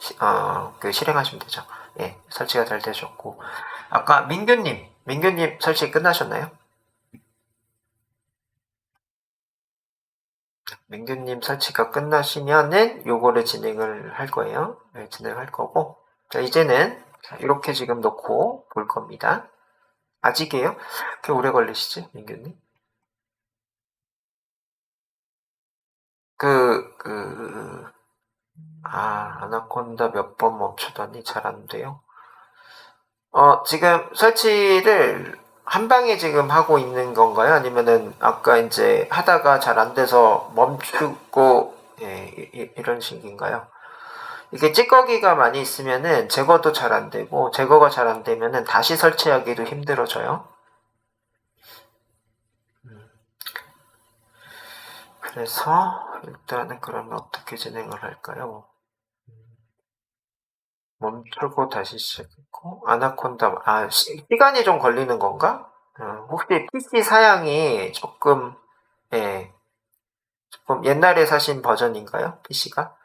실행하시면 되죠. 예, 설치가 잘 되셨고 아까 민규님 설치 끝나셨나요? 민규님 설치가 끝나시면은 요거를 진행을 할 거예요. 네, 진행할 거고 자 이제는 이렇게 지금 놓고 볼 겁니다. 아직이에요? 그렇게 오래 걸리시지, 민규님? 아나콘다 몇 번 멈추더니 잘 안 돼요? 지금 설치를 한 방에 지금 하고 있는 건가요? 아니면은 아까 이제 하다가 잘 안 돼서 멈추고, 예, 이런 식인가요? 이게 찌꺼기가 많이 있으면은 제거도 잘 안 되고, 제거가 잘 안 되면은 다시 설치하기도 힘들어져요. 그래서 일단은 그러면 어떻게 진행을 할까요? 멈추고 다시 시작했고 아나콘다 시간이 좀 걸리는 건가? 혹시 PC 사양이 조금 예, 조금 옛날에 사신 버전인가요? PC가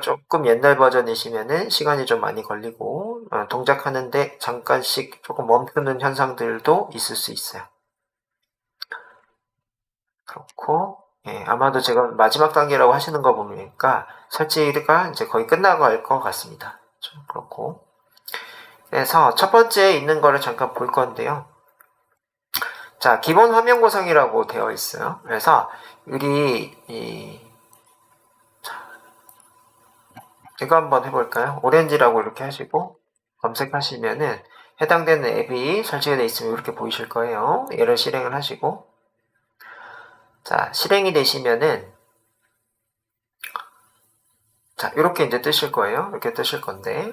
조금 옛날 버전이시면은 시간이 좀 많이 걸리고 동작하는데 잠깐씩 조금 멈추는 현상들도 있을 수 있어요. 그렇고 아마도 제가 마지막 단계라고 하시는 거 보니까 설치가 이제 거의 끝나갈 것 같습니다. 좀 그렇고 그래서 첫 번째 있는 거를 잠깐 볼 건데요. 자, 기본 화면 구성이라고 되어 있어요. 그래서 이거 한번 해볼까요? 오렌지라고 이렇게 하시고 검색하시면은 해당되는 앱이 설치가 되어 있으면 이렇게 보이실 거예요. 얘를 실행을 하시고 자, 실행이 되시면은 자, 이렇게 이제 뜨실 거예요. 이렇게 뜨실 건데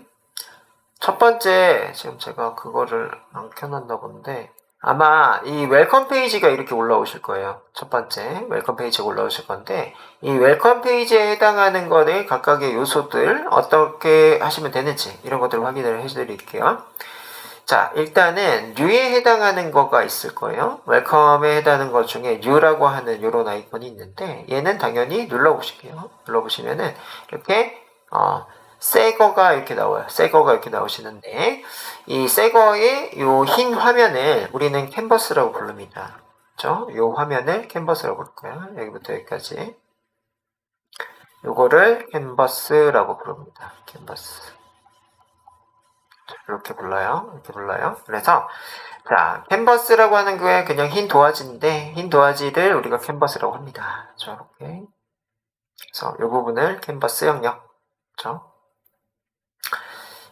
첫 번째 지금 제가 그거를 안 켜놨나 본데 아마 이 웰컴 페이지가 이렇게 올라오실 거예요. 첫 번째 웰컴 페이지가 올라오실 건데 이 웰컴 페이지에 해당하는 거를 각각의 요소들 어떻게 하시면 되는지 이런 것들을 확인을 해드릴게요. 자, 일단은 뉴에 해당하는 거가 있을 거예요. 웰컴에 해당하는 것 중에 뉴라고 하는 이런 아이콘이 있는데 얘는 당연히 눌러보실게요. 눌러보시면은 이렇게 새 거가 이렇게 나와요. 새 거가 이렇게 나오시는데 이 새 거의 요 흰 화면을 우리는 캔버스라고 부릅니다. 그렇죠? 요 화면을 캔버스라고 부를 거예요. 여기부터 여기까지. 요거를 캔버스라고 부릅니다. 캔버스. 이렇게 불러요. 이렇게 불러요. 그래서 자, 캔버스라고 하는 게 그냥 흰 도화지인데 흰 도화지를 우리가 캔버스라고 합니다. 이렇게. 그래서 이 부분을 캔버스 영역. 그렇죠?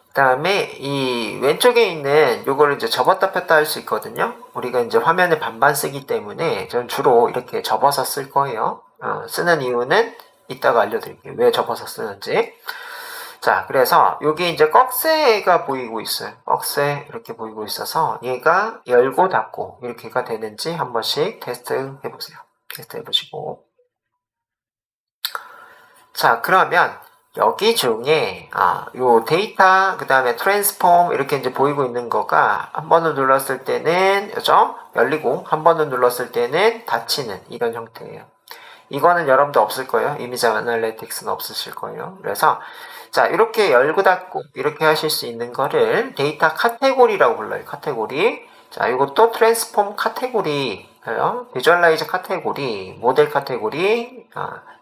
그다음에 이 왼쪽에 있는 요거를 이제 접었다 폈다 할 수 있거든요. 우리가 이제 화면을 반반 쓰기 때문에 전 주로 이렇게 접어서 쓸 거예요. 쓰는 이유는 이따가 알려드릴게요. 왜 접어서 쓰는지. 자, 그래서 여기 이제 꺽쇠가 보이고 있어요. 꺽쇠 이렇게 보이고 있어서 얘가 열고 닫고 이렇게가 되는지 한 번씩 테스트 해보세요. 테스트 해보시고. 자, 그러면 여기 중에 요 데이터 그 다음에 트랜스폼 이렇게 이제 보이고 있는 거가 한 번을 눌렀을 때는 그죠? 열리고 한 번을 눌렀을 때는 닫히는 이런 형태예요. 이거는 여러분도 없을 거예요. 이미지 애널리틱스는 없으실 거예요. 그래서 자, 이렇게 열고 닫고 이렇게 하실 수 있는 거를 데이터 카테고리라고 불러요. 카테고리. 자, 이것도 트랜스폼 카테고리예요. 비주얼라이저 카테고리, 모델 카테고리,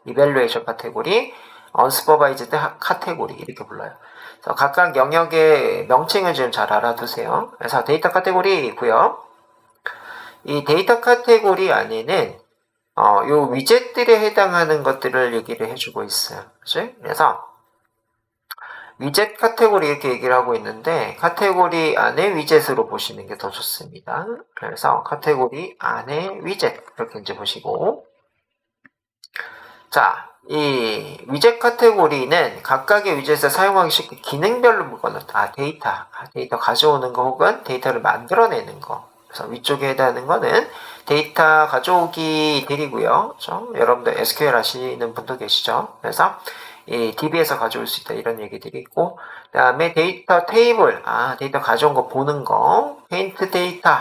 이밸루에이션 카테고리, 언스퍼바이즈드 카테고리 이렇게 불러요. 그래서 각각 영역의 명칭을 좀 잘 알아두세요. 그래서 데이터 카테고리 있고요. 이 데이터 카테고리 안에는 요 위젯들에 해당하는 것들을 얘기를 해주고 있어요. 그치? 그래서 위젯 카테고리 이렇게 얘기를 하고 있는데 카테고리 안에 위젯으로 보시는 게 더 좋습니다. 그래서 카테고리 안에 위젯 이렇게 이제 보시고 자, 이 위젯 카테고리는 각각의 위젯을 사용하기 쉽게 기능별로 묶어놓다. 데이터 가져오는 거 혹은 데이터를 만들어내는 거. 그래서 위쪽에 해당하는 거는 데이터 가져오기들이고요. 그렇죠? 여러분들 SQL 하시는 분도 계시죠? 그래서 이 DB에서 가져올 수 있다 이런 얘기들이 있고 그 다음에 데이터 테이블, 데이터 가져온 거 보는 거, 페인트 데이터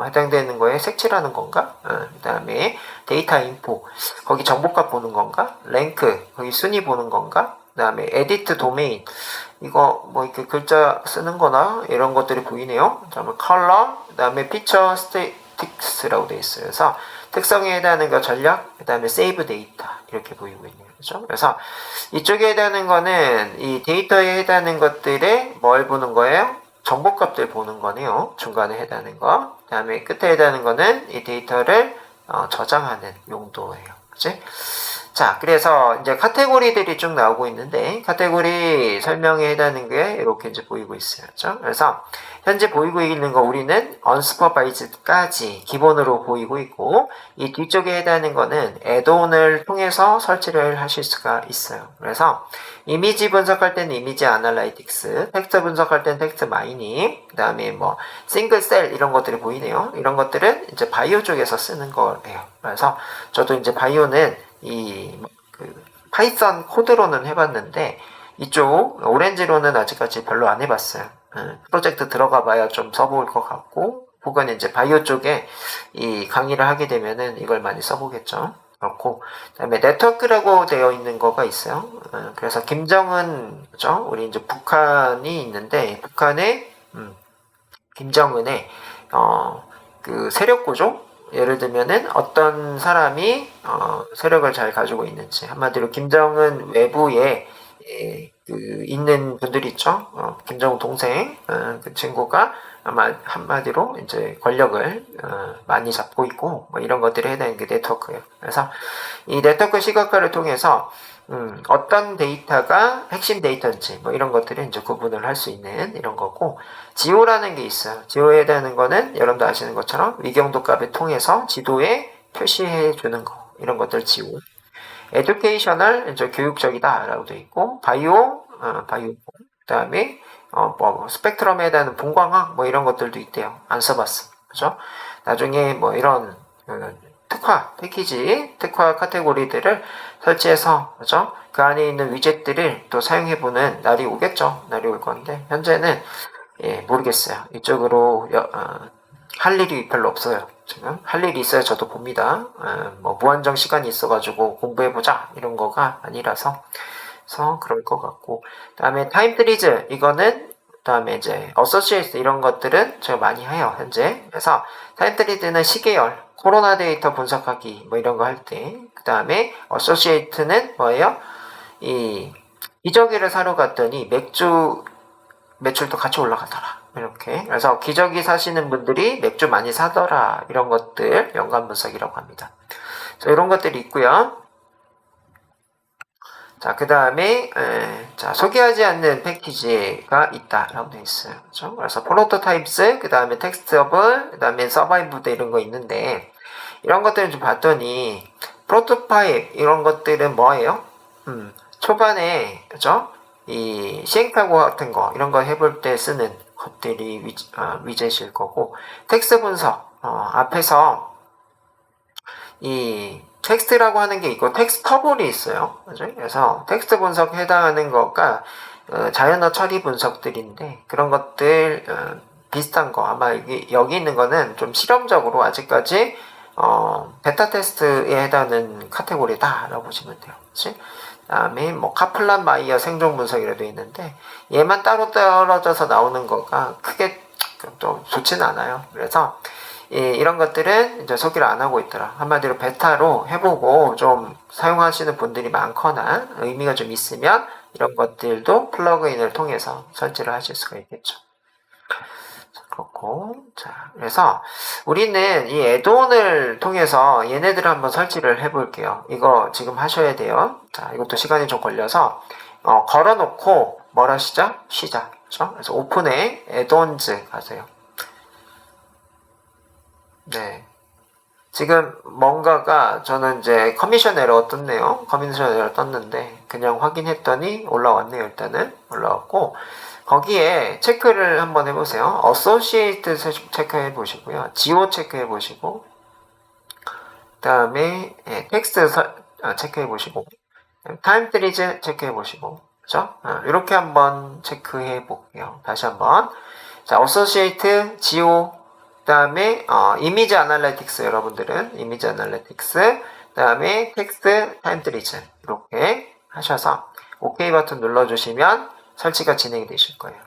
해당되는 거에 색칠하는 건가? 그 다음에 데이터 인포, 거기 정보값 보는 건가? 랭크, 거기 순위 보는 건가? 그 다음에 에디트 도메인, 이거 뭐 이렇게 글자 쓰는 거나 이런 것들이 보이네요. 그 다음에 컬러, 그 다음에 피처 스태틱스라고 되어 있어요. 그래서 특성에 해당하는 거 전략, 그 다음에 세이브 데이터 이렇게 보이고 있네요. 그렇죠? 그래서 이쪽에 해당하는 거는 이 데이터에 해당하는 것들에 뭘 보는 거예요? 정보값들 보는 거네요. 중간에 해당하는 거. 그 다음에 끝에 해당하는 거는 이 데이터를 저장하는 용도예요. 그치? 자, 그래서 이제 카테고리들이 쭉 나오고 있는데, 카테고리 설명에 해당하는 게 이렇게 이제 보이고 있어요. 그렇죠? 그래서 현재 보이고 있는 거 우리는 unsupervised까지 기본으로 보이고 있고, 이 뒤쪽에 해당하는 거는 애드온을 통해서 설치를 하실 수가 있어요. 그래서 이미지 분석할 때는 이미지 아날라이틱스, 텍스트 분석할 때는 텍스트 마이닝, 그 다음에 뭐 싱글 셀 이런 것들이 보이네요. 이런 것들은 이제 바이오 쪽에서 쓰는 거예요. 그래서 저도 이제 바이오는 파이썬 코드로는 해봤는데 이쪽 오렌지로는 아직까지 별로 안 해봤어요. 프로젝트 들어가 봐야 좀 써볼 것 같고 혹은 이제 바이오 쪽에 이 강의를 하게 되면은 이걸 많이 써보겠죠. 그렇고 그다음에 네트워크라고 되어 있는 거가 있어요. 그래서 김정은 그죠? 우리 이제 북한이 있는데 북한의 김정은의 그 세력 구조 예를 들면은 어떤 사람이 세력을 잘 가지고 있는지 한마디로 김정은 외부에 그 있는 분들이 있죠. 김정은 동생 그 친구가 아마 한마디로 이제 권력을 많이 잡고 있고 뭐 이런 것들에 해당하는 게 네트워크예요. 그래서 이 네트워크 시각화를 통해서 어떤 데이터가 핵심 데이터인지 뭐 이런 것들을 이제 구분을 할 수 있는 이런 거고 지오라는 게 있어요. 지오에 해당하는 거는 여러분도 아시는 것처럼 위경도 값을 통해서 지도에 표시해 주는 거 이런 것들 지오. 에듀케이셔널 이제 교육적이다 라고 되어 있고 바이오 그다음에 뭐 스펙트럼에 해당하는 분광학 뭐 이런 것들도 있대요. 안 써봤어. 그죠? 나중에 뭐 이런 특화 패키지 특화 카테고리들을 설치해서 그죠? 그 안에 있는 위젯들을 또 사용해보는 날이 오겠죠. 날이 올 건데 현재는 모르겠어요. 이쪽으로 할 일이 별로 없어요. 지금 할 일이 있어야 저도 봅니다. 뭐 무한정 시간이 있어가지고 공부해보자 이런 거가 아니라서 그래서 그럴 것 같고 그다음에 타임 트리즈 이거는 그다음에 이제 어소시에이트 이런 것들은 제가 많이 해요 현재. 그래서 타임 트리즈는 시계열 코로나 데이터 분석하기 뭐 이런 거 할 때 그다음에 어소시에이트는 뭐예요? 이 기저귀를 사러 갔더니 맥주 매출도 같이 올라가더라. 이렇게. 그래서 기저귀 사시는 분들이 맥주 많이 사더라. 이런 것들 연관 분석이라고 합니다. 자, 이런 것들이 있고요. 자, 그 다음에 자 소개하지 않는 패키지가 있다라고 되어 있어요. 그렇죠? 그래서 프로토타입스, 그 다음에 텍스트어블, 그 다음에 서바이브드 이런 거 있는데 이런 것들을 좀 봤더니 프로토타입 이런 것들은 뭐예요? 초반에 그죠? 이 시행착오 같은 거 이런 거 해볼 때 쓰는 것들이 위젯일 거고 텍스트 분석 앞에서 이 텍스트라고 하는 게 있고 텍스트 터블이 있어요. 그죠? 그래서 텍스트 분석 해당하는 거가 자연어 처리 분석들인데 그런 것들 비슷한 거 아마 여기 있는 거는 좀 실험적으로 아직까지 베타 테스트에 해당하는 카테고리다라고 보시면 돼요. 그치? 다음에 뭐 카플란 마이어 생존 분석이라도 있는데 얘만 따로 떨어져서 나오는 거가 크게 또 좋지는 않아요. 그래서 이런 것들은 이제 소개를 안 하고 있더라. 한마디로 베타로 해보고 좀 사용하시는 분들이 많거나 의미가 좀 있으면 이런 것들도 플러그인을 통해서 설치를 하실 수가 있겠죠. 그렇고. 자, 그래서 우리는 이 애드온을 통해서 얘네들을 한번 설치를 해볼게요. 이거 지금 하셔야 돼요. 자, 이것도 시간이 좀 걸려서, 걸어놓고, 뭘 하시죠? 쉬자. 그렇죠? 그래서 오픈에 애드온즈 가세요. 네. 지금 뭔가가 저는 이제 커미션 에러 떴네요. 커미션 에러 떴는데 그냥 확인했더니 올라왔네요. 일단은 올라왔고 거기에 체크를 한번 해보세요. 어소시에이트 체크해 보시고요. 지오 체크해 보시고 그 다음에 텍스트 체크해 보시고 타임 트리즈 체크해 보시고 그죠? 이렇게 한번 체크해 볼게요. 다시 한번 자 어소시에이트 지오 그 다음에 이미지 아날리틱스 여러분들은 이미지 아날리틱스 그 다음에 텍스트 타임 트리즈 이렇게 하셔서 OK 버튼 눌러주시면 설치가 진행이 되실 거예요.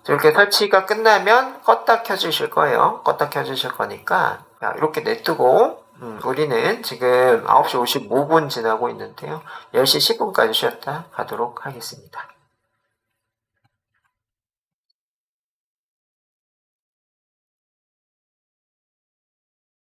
이렇게 설치가 끝나면 껐다 켜주실 거예요. 껐다 켜주실 거니까 이렇게 냅두고 우리는 지금 9시 55분 지나고 있는데요. 10시 10분까지 쉬었다 가도록 하겠습니다.